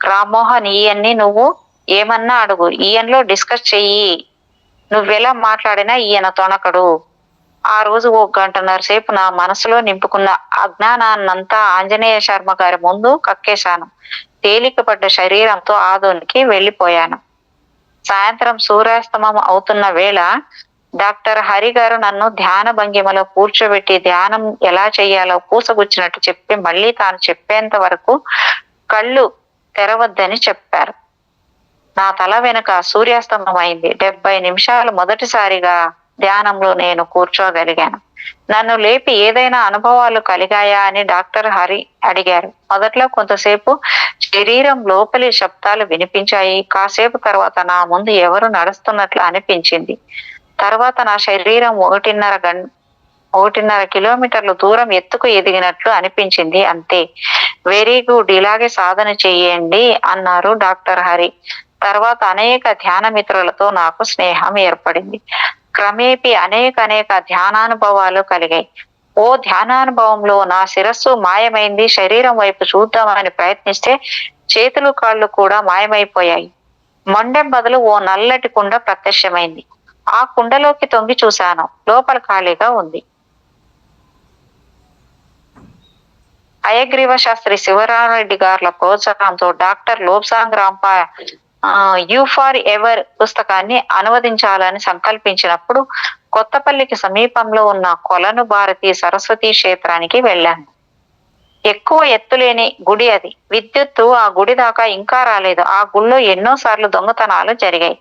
రామ్మోహన్, ఈయన్ని నువ్వు ఏమన్నా అడుగు, ఈయనలో డిస్కస్ చెయ్యి. నువ్వెలా మాట్లాడినా ఈయన తొణకడు. ఆ రోజు 1 గంటన్నర సేపు నా మనసులో నింపుకున్న అజ్ఞానాన్నంతా ఆంజనేయ శర్మ గారి ముందు కక్కేశాను. తేలికపడ్డ శరీరంతో ఆదోనికి వెళ్ళిపోయాను. సాయంత్రం సూర్యాస్తమం అవుతున్న వేళ డాక్టర్ హరి గారు నన్ను ధ్యాన భంగిమలో కూర్చోబెట్టి ధ్యానం ఎలా చెయ్యాలో పూసగుచ్చినట్టు చెప్పి మళ్ళీ తాను చెప్పేంత వరకు కళ్ళు తెరవద్దని చెప్పారు. నా తల వెనుక సూర్యాస్తమం అయింది. 70 నిమిషాలు మొదటిసారిగా ధ్యానంలో నేను కూర్చోగలిగాను. నన్ను లేపి ఏదైనా అనుభవాలు కలిగాయా అని డాక్టర్ హరి అడిగారు. మొదట్లో కొంతసేపు శరీరం లోపలి శబ్దాలు వినిపించాయి. కాసేపు తర్వాత నా ముందు ఎవరు నడుస్తున్నట్లు అనిపించింది. తర్వాత నా శరీరం 1.5 కిలోమీటర్లు దూరం ఎత్తుకు ఎదిగినట్లు అనిపించింది. అంతే. వెరీ గుడ్, ఇలాగే సాధన చెయ్యండి అన్నారు డాక్టర్ హరి. తర్వాత అనేక ధ్యాన మిత్రులతో నాకు స్నేహం ఏర్పడింది. క్రమేపీ అనేక ధ్యానానుభవాలు కలిగాయి. ఓ ధ్యానానుభవంలో నా శిరస్సు మాయమైంది. శరీరం వైపు చూద్దామని ప్రయత్నిస్తే చేతులు కాళ్ళు కూడా మాయమైపోయాయి. మొండెం బదులు ఓ నల్లటి కుండ ప్రత్యక్షమైంది. ఆ కుండలోకి తొంగి చూశాను. లోపల ఖాళీగా ఉంది. హయగ్రీవ శాస్త్రి శివరామరెడ్డి గార్ల ప్రోత్సాహంతో doctor Lobsang Rampa you forever పుస్తకాన్ని అనువదించాలని సంకల్పించినప్పుడు కొత్తపల్లికి సమీపంలో ఉన్న కొలను భారతి సరస్వతి క్షేత్రానికి వెళ్ళాను. ఎక్కువ ఎత్తులేని గుడి అది. విద్యుత్తు ఆ గుడి దాకా ఇంకా రాలేదు. ఆ గుళ్ళో ఎన్నోసార్లు దొంగతనాలు జరిగాయి.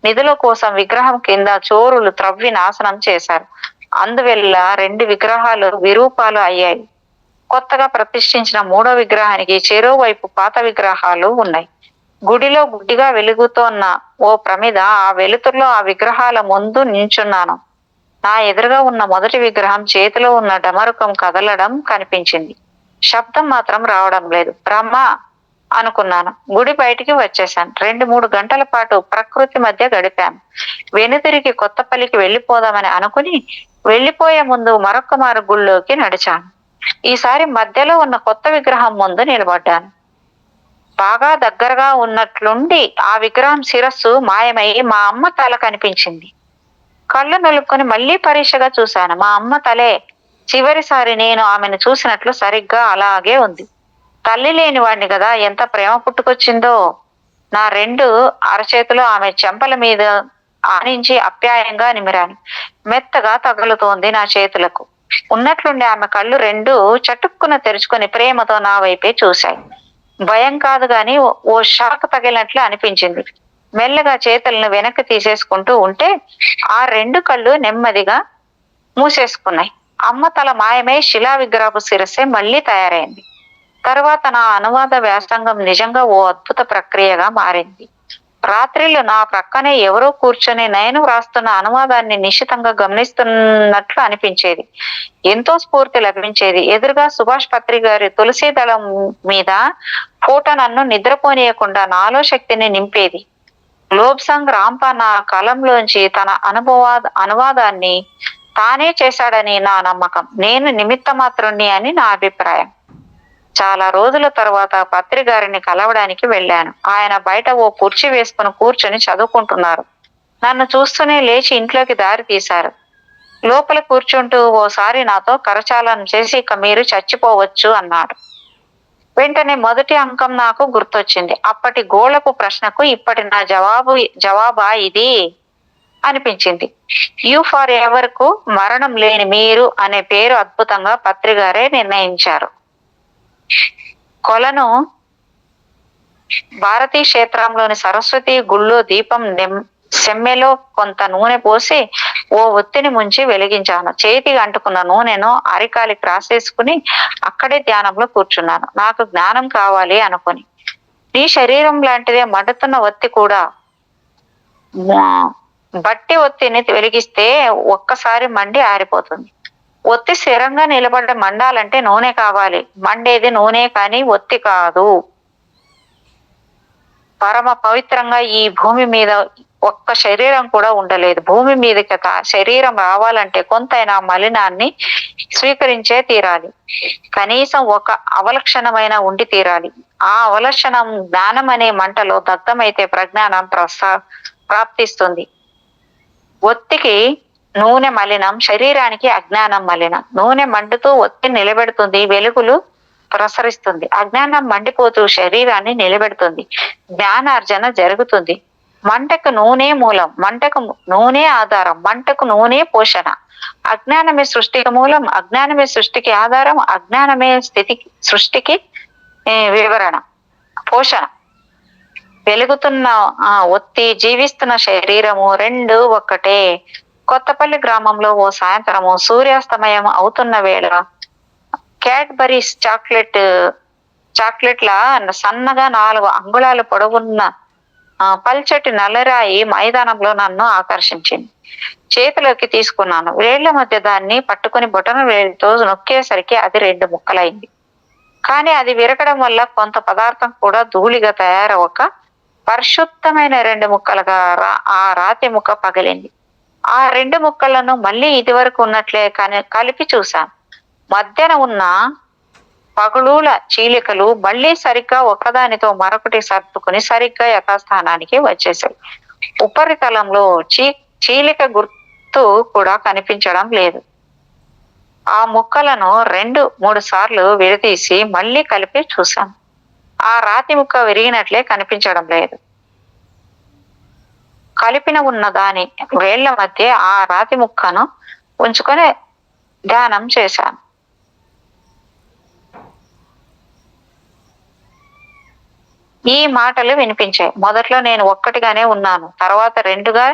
నిధుల కోసం విగ్రహం కింద చోరులు త్రవ్వి నాశనం చేశారు. అందువల్ల 2 విగ్రహాలు విరూపాలు అయ్యాయి. కొత్తగా ప్రతిష్ఠించిన 3వ విగ్రహానికి చెరోవైపు పాత విగ్రహాలు ఉన్నాయి. గుడిలో గుడ్డిగా వెలుగుతోన్న ఓ ప్రమిద, ఆ వెలుతురులో ఆ విగ్రహాల ముందు నించున్నాను. నా ఎదురుగా ఉన్న మొదటి విగ్రహం చేతిలో ఉన్న డమరుకం కదలడం కనిపించింది. శబ్దం మాత్రం రావడం లేదు. బ్రహ్మ అనుకున్నాను. గుడి బయటికి వచ్చేశాను. 2-3 గంటల పాటు ప్రకృతి మధ్య గడిపాను. వెనుతిరిగి కొత్తపల్లికి వెళ్ళిపోదామని అనుకుని వెళ్ళిపోయే ముందు మరొక్కమారు గుళ్ళోకి నడిచాను. ఈసారి మధ్యలో ఉన్న కొత్త విగ్రహం ముందు నిలబడ్డాను. బాగా దగ్గరగా ఉన్నట్లుండి ఆ విగ్రహం శిరస్సు మాయమై మా అమ్మ తల కనిపించింది. కళ్ళు నలుపుకొని మళ్ళీ పరీక్షగా చూశాను. మా అమ్మ తలే. చివరిసారి నేను ఆమెను చూసినట్లు సరిగ్గా అలాగే ఉంది. తల్లి లేని వాడిని కదా, ఎంత ప్రేమ పుట్టుకొచ్చిందో. నా 2 అరచేతులు ఆమె చెంపల మీద ఆనించి అప్యాయంగా నిమిరాను. మెత్తగా తగులుతోంది నా చేతులకు. ఉన్నట్లుండి ఆమె కళ్ళు 2 చటుక్కున తెరుచుకొని ప్రేమతో నా వైపే చూశాయి. భయం కాదు గాని ఓ షాక్ తగిలినట్లు అనిపించింది. మెల్లగా చేతులను వెనక్కి తీసేసుకుంటూ ఉంటే ఆ 2 కళ్ళు నెమ్మదిగా మూసేసుకున్నాయి. అమ్మ తల మాయమై శిలా విగ్రహపు శిరస్సే మళ్ళీ తయారైంది. తర్వాత నా అనువాద వ్యాసంగం నిజంగా ఓ అద్భుత ప్రక్రియగా మారింది. రాత్రిళ్ళు నా ప్రక్కనే ఎవరో కూర్చొని నేను వ్రాస్తున్న అనువాదాన్ని నిశితంగా గమనిస్తున్నట్లు అనిపించేది. ఎంతో స్ఫూర్తి లభించేది. ఎదురుగా సుభాష్ పత్రి గారి తులసి దళం మీద ఫోటో నన్ను నిద్రపోనీయకుండా నాలో శక్తిని నింపేది. లోబ్సాంగ్ రాంపా నా కలంలోంచి తన అనువాదాన్ని తానే చేశాడని నా నమ్మకం. నేను నిమిత్త మాత్రుణ్ణి అని నా అభిప్రాయం. చాలా రోజుల తర్వాత పత్రి గారిని కలవడానికి వెళ్ళాను. ఆయన బయట ఓ కుర్చీ వేసుకుని కూర్చొని చదువుకుంటున్నారు. నన్ను చూస్తూనే లేచి ఇంట్లోకి దారి తీశారు. లోపల కూర్చుంటూ ఓసారి నాతో కరచాలనం చేసి ఇక మీరు చచ్చిపోవచ్చు అన్నాడు. వెంటనే మొదటి అంకం నాకు గుర్తొచ్చింది. అప్పటి గోళపు ప్రశ్నకు ఇప్పటి నా జవాబా ఇది అనిపించింది. యూ ఫార్ ఎవర్ కు మరణం లేని మీరు అనే పేరు అద్భుతంగా పత్రి గారే నిర్ణయించారు. కొలను భారతీ క్షేత్రంలోని సరస్వతి గుళ్ళో దీపం సెమ్మెలో కొంత నూనె పోసి ఓ ఒత్తిని ముంచి వెలిగించాను. చేతికి అంటుకున్న నూనెను అరికాలికి రాసేసుకుని అక్కడే ధ్యానంలో కూర్చున్నాను. నాకు జ్ఞానం కావాలి అనుకుని. నీ శరీరం లాంటిదే మండుతున్న ఒత్తి కూడా. బట్టి ఒత్తిని వెలిగిస్తే ఒక్కసారి మండి ఆరిపోతుంది. ఒత్తి స్థిరంగా నిలబడ్డ మండాలంటే నూనె కావాలి. మండేది నూనె కానీ ఒత్తి కాదు. పరమ పవిత్రంగా ఈ భూమి మీద ఒక్క శరీరం కూడా ఉండలేదు. భూమి మీదకి శరీరం రావాలంటే కొంతైనా మలినాన్ని స్వీకరించే తీరాలి. కనీసం ఒక అవలక్షణమైన ఉండి తీరాలి. ఆ అవలక్షణం జ్ఞానం అనే మంటలో దగ్ధమైతే ప్రజ్ఞానం ప్రాప్తిస్తుంది. ఒత్తికి నూనె మలినం, శరీరానికి అజ్ఞానం మలినం. నూనె మండుతూ ఒత్తి నిలబెడుతుంది, వెలుగులు ప్రసరిస్తుంది. అజ్ఞానం మండిపోతూ శరీరాన్ని నిలబెడుతుంది, జ్ఞానార్జన జరుగుతుంది. మంటకు నూనె మూలం, మంటకు నూనె ఆధారం, మంటకు నూనె పోషణ. అజ్ఞానమే సృష్టికి మూలం, అజ్ఞానమే సృష్టికి ఆధారం, అజ్ఞానమే సృష్టికి వివరణ, పోషణ. వెలుగుతున్న ఒత్తి, జీవిస్తున్న శరీరము 2 ఒక్కటే. కొత్తపల్లి గ్రామంలో ఓ సాయంత్రము సూర్యాస్తమయం అవుతున్న వేళ క్యాడ్బరీస్ చాక్లెట్ల సన్నగా 4 అంగుళాలు పొడవున్న పల్చటి నల్లరాయి మైదానంలో నన్ను ఆకర్షించింది. చేతిలోకి తీసుకున్నాను. వేళ్ల మధ్య దాన్ని పట్టుకుని బొటన వేలితో నొక్కేసరికి అది 2 ముక్కలైంది. కానీ అది విరగడం వల్ల కొంత పదార్థం కూడా ధూళిగా తయారవక పరిశుద్ధమైన 2 ముక్కలుగా ఆ రాతి ముక్క పగిలింది. ఆ 2 ముక్కలను మళ్ళీ ఇదివరకు ఉన్నట్లే కలిపి చూశాను. మధ్యన ఉన్న పగుళూల చీలికలు మళ్ళీ సరిగ్గా ఒకదానితో మరొకటి సర్దుకుని సరిగ్గా యథాస్థానానికి వచ్చేసాయి. ఉపరితలంలో చీలిక గుర్తు కూడా కనిపించడం లేదు. ఆ ముక్కలను 2-3 సార్లు విడదీసి మళ్ళీ కలిపి చూశాను. ఆ రాతి ముక్క విరిగినట్లే కనిపించడం లేదు. కలిపిన ఉన్న దాని వేళ్ల మధ్య ఆ రాతి ముక్కను ఉంచుకొని ధ్యానం చేశాను. ఈ మాటలు వినిపించాయి. మొదట్లో నేను ఒక్కటిగానే ఉన్నాను. తర్వాత 2గా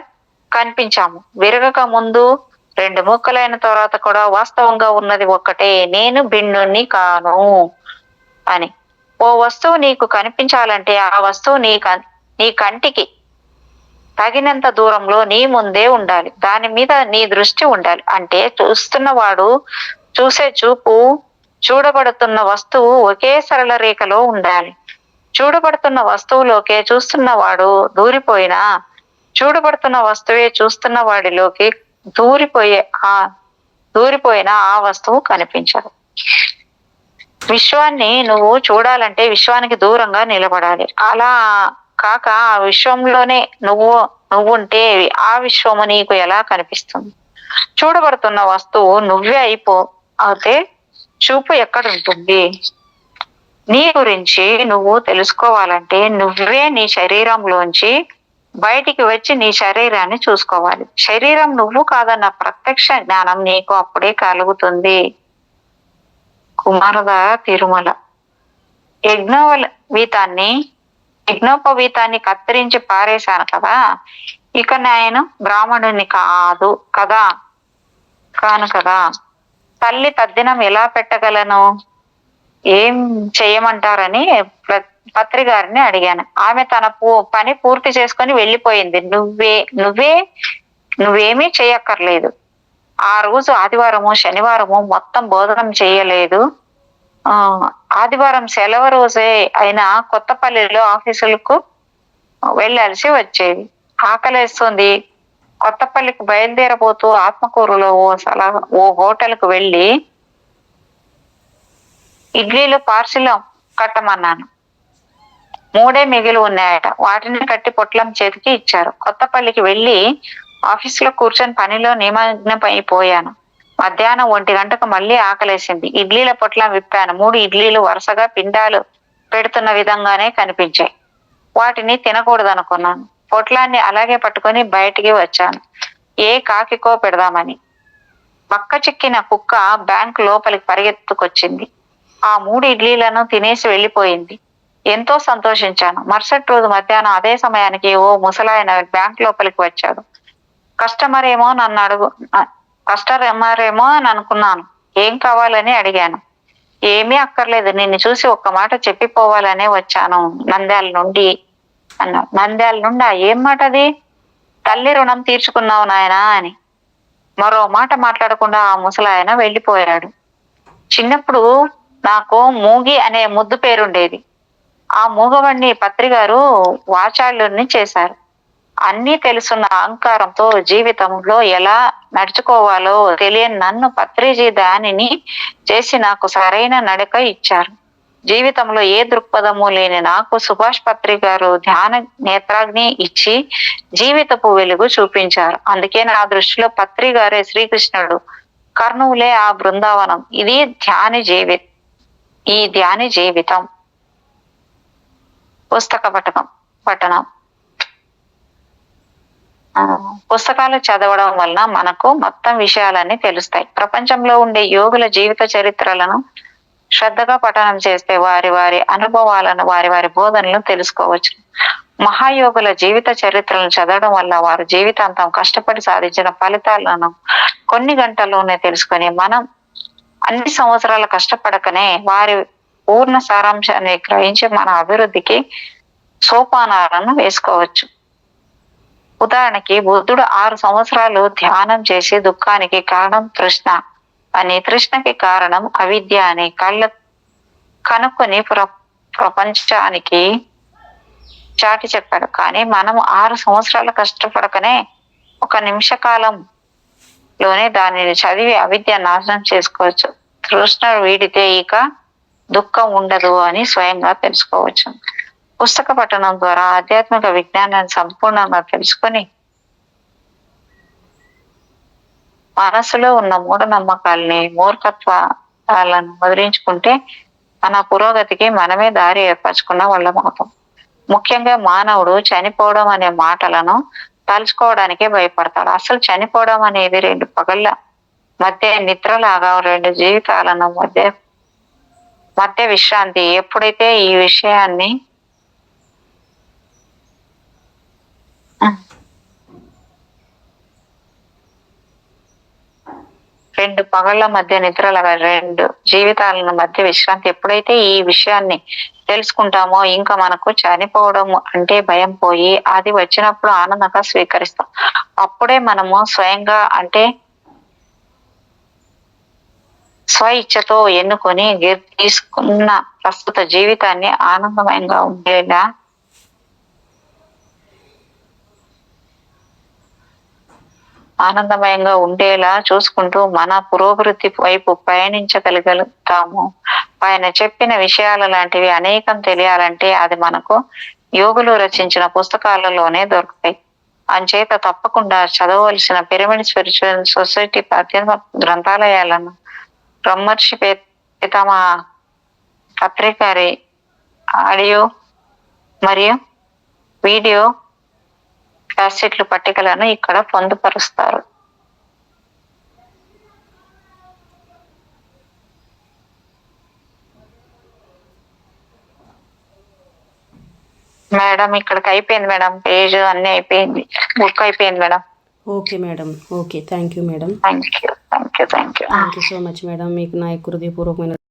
కనిపించాము. విరగక ముందు 2 ముక్కలైన తర్వాత కూడా వాస్తవంగా ఉన్నది ఒక్కటే. నేను భిన్నుణ్ణి కాను అని. ఓ వస్తువు నీకు కనిపించాలంటే ఆ వస్తువు నీ కంటికి తగినంత దూరంలో నీ ముందే ఉండాలి. దాని మీద నీ దృష్టి ఉండాలి. అంటే చూస్తున్నవాడు చూసే చూపు చూడబడుతున్న వస్తువు ఒకే సరళ రేఖలో ఉండాలి. చూడబడుతున్న వస్తువులోకే చూస్తున్నవాడు దూరిపోయినా చూడబడుతున్న వస్తువే చూస్తున్న వాడిలోకి దూరిపోయిన ఆ వస్తువు కనిపించదు. విశ్వాన్ని నువ్వు చూడాలంటే విశ్వానికి దూరంగా నిలబడాలి. అలా కాక ఆ విశ్వంలోనే నువ్వుంటే ఆ విశ్వము నీకు ఎలా కనిపిస్తుంది? చూడబడుతున్న వస్తువు నువ్వే అయితే చూపు ఎక్కడుంటుంది? నీ గురించి నువ్వు తెలుసుకోవాలంటే నువ్వే నీ శరీరంలోంచి బయటికి వచ్చి నీ శరీరాన్ని చూసుకోవాలి. శరీరం నువ్వు కాదన్న ప్రత్యక్ష జ్ఞానం నీకు అప్పుడే కలుగుతుంది. కుమారద తిరుమల. యజ్ఞోపవీతాన్ని కత్తిరించి పారేశాను కదా, ఇక నేను బ్రాహ్మణుని కాను కదా. తల్లి తద్దినం ఎలా పెట్టగలను? ఏం చెయ్యమంటారని పత్రి గారిని అడిగాను. ఆమె తన పని పూర్తి చేసుకొని వెళ్ళిపోయింది. నువ్వేమీ చెయ్యక్కర్లేదు. ఆ రోజు ఆదివారము శనివారము మొత్తం భోజనం చేయలేదు. ఆదివారం సెలవు రోజే అయినా కొత్తపల్లిలో ఆఫీసులకు వెళ్ళాల్సి వచ్చేది. ఆకలేస్తుంది. కొత్తపల్లికి బయలుదేరబోతూ ఆత్మకూరులో ఓ హోటల్కు వెళ్ళి ఇడ్లీలు పార్సిల్ కట్టమన్నాను. 3 మిగిలి ఉన్నాయట. వాటిని కట్టి పొట్లం చేతికి ఇచ్చారు. కొత్తపల్లికి వెళ్ళి ఆఫీసులో కూర్చొని పనిలో నిమగ్నమైపోయాను. మధ్యాహ్నం 1 గంటకు మళ్ళీ ఆకలేసింది. ఇడ్లీల పొట్లం విప్పాను. 3 ఇడ్లీలు వరుసగా పిండాలు పెడుతున్న విధంగానే కనిపించాయి. వాటిని తినకూడదనుకున్నాను. పొట్లాన్ని అలాగే పట్టుకొని బయటికి వచ్చాను. ఏ కాకికో పెడదామని. పక్క చిక్కిన కుక్క బ్యాంక్ లోపలికి పరిగెత్తుకొచ్చింది. ఆ 3 ఇడ్లీలను తినేసి వెళ్ళిపోయింది. ఎంతో సంతోషించాను. మరుసటి రోజు మధ్యాహ్నం అదే సమయానికి ఓ ముసలాయన బ్యాంక్ లోపలికి వచ్చాడు. కస్టమర్ ఏమో అని అనుకున్నాను. ఏం కావాలని అడిగాను. ఏమీ అక్కర్లేదు, నిన్ను చూసి ఒక్క మాట చెప్పిపోవాలనే వచ్చాను నంద్యాల నుండి అన్నాడు. నంద్యాల నుండి ఏం మాట అది? తల్లి రుణం తీర్చుకున్నావు నాయనా అని. మరో మాట మాట్లాడకుండా ఆ ముసలాయన వెళ్ళిపోయాడు. చిన్నప్పుడు నాకు మూగి అనే ముద్దు పేరుండేది. ఆ మూగవాణ్ణి పత్రిగారు వాచాళ్యుణ్ణి చేశారు. అన్నీ తెలుసున్న అహంకారంతో జీవితంలో ఎలా నడుచుకోవాలో తెలియని నన్ను పత్రిజీ దానిని చేసి నాకు సరైన నడక ఇచ్చారు. జీవితంలో ఏ దృక్పథము లేని నాకు సుభాష్ పత్రిగారు ధ్యాన నేత్రాగ్ని ఇచ్చి జీవితపు వెలుగు చూపించారు. అందుకే నా దృష్టిలో పత్రిగారే శ్రీకృష్ణుడు, కర్ణువులే ఆ బృందావనం. ఈ ధ్యాని జీవితం. పుస్తక పఠనం. పుస్తకాలు చదవడం వలన మనకు మొత్తం విషయాలన్నీ తెలుస్తాయి. ప్రపంచంలో ఉండే యోగుల జీవిత చరిత్రలను శ్రద్ధగా పఠనం చేస్తే వారి వారి అనుభవాలను, వారి వారి బోధనలను తెలుసుకోవచ్చు. మహాయోగుల జీవిత చరిత్రలను చదవడం వల్ల వారు జీవితాంతం కష్టపడి సాధించిన ఫలితాలను కొన్ని గంటల్లోనే తెలుసుకొని మనం అన్ని సంవత్సరాలు కష్టపడకనే వారి పూర్ణ సారాంశాన్ని గ్రహించి మన అభివృద్ధికి సోపానాలను వేసుకోవచ్చు. ఉదాహరణకి బుద్ధుడు 6 సంవత్సరాలు ధ్యానం చేసి దుఃఖానికి కారణం తృష్ణ అని, తృష్ణకి కారణం అవిద్య అని కనుక్కొని ప్రపంచానికి చాటి చెప్పాడు. కానీ మనం 6 సంవత్సరాలు కష్టపడకనే 1 నిమిష కాలంలోనే దానిని చదివి అవిద్య నాశనం చేసుకోవచ్చు. తృష్ణ వీడితే ఇక దుఃఖం ఉండదు అని స్వయంగా తెలుసుకోవచ్చు. పుస్తక పఠనం ద్వారా ఆధ్యాత్మిక విజ్ఞానాన్ని సంపూర్ణంగా తెలుసుకొని మనసులో ఉన్న మూఢనమ్మకాల్ని, మూర్ఖత్వాలను వదిలించుకుంటే మన పురోగతికి మనమే దారి ఏర్పరచుకున్న వాళ్ళం అవుతాం. ముఖ్యంగా మానవుడు చనిపోవడం అనే మాటలను తలుచుకోవడానికే భయపడతాడు. అసలు చనిపోవడం అనేది 2 పగళ్ళ మధ్య నిద్రలాగా 2 జీవితాలను మధ్య విశ్రాంతి. ఎప్పుడైతే ఈ విషయాన్ని 2 పగళ్ళ మధ్య నిద్రలాగా 2 జీవితాలను మధ్య విశ్రాంతి. ఎప్పుడైతే ఈ విషయాన్ని తెలుసుకుంటామో ఇంకా మనకు చనిపోవడం అంటే భయం పోయి అది వచ్చినప్పుడు ఆనందంగా స్వీకరిస్తాం. అప్పుడే మనము స్వయంగా అంటే స్వ ఇచ్ఛతో ఎన్నుకొని తీసుకున్న ప్రస్తుత జీవితాన్ని ఆనందమయంగా ఉండేలా చూసుకుంటూ మన పురోభివృద్ధి వైపు పయనించగలుగుతాము. ఆయన చెప్పిన విషయాలు లాంటివి అనేకం తెలియాలంటే అది మనకు యోగులు రచించిన పుస్తకాలలోనే దొరుకుతాయి. అంచేత తప్పకుండా చదవవలసిన పిరమిడ్ స్పిరిచువల్ సొసైటీ అత్యంత గ్రంథాలయాలను బ్రహ్మర్షి పితామహ పత్రికారి ఆడియో మరియు వీడియో క్యాసెట్లు పట్టికలను ఇక్కడ పొందుపరుస్తారు. మేడం ఇక్కడికి అయిపోయింది మేడం. పేజ్ అన్ని అయిపోయింది. బుక్ అయిపోయింది madam. Okay madam. Okay, thank you madam. Thank you. Thank you so much madam. మీకు నా హృదయపూర్వకమైన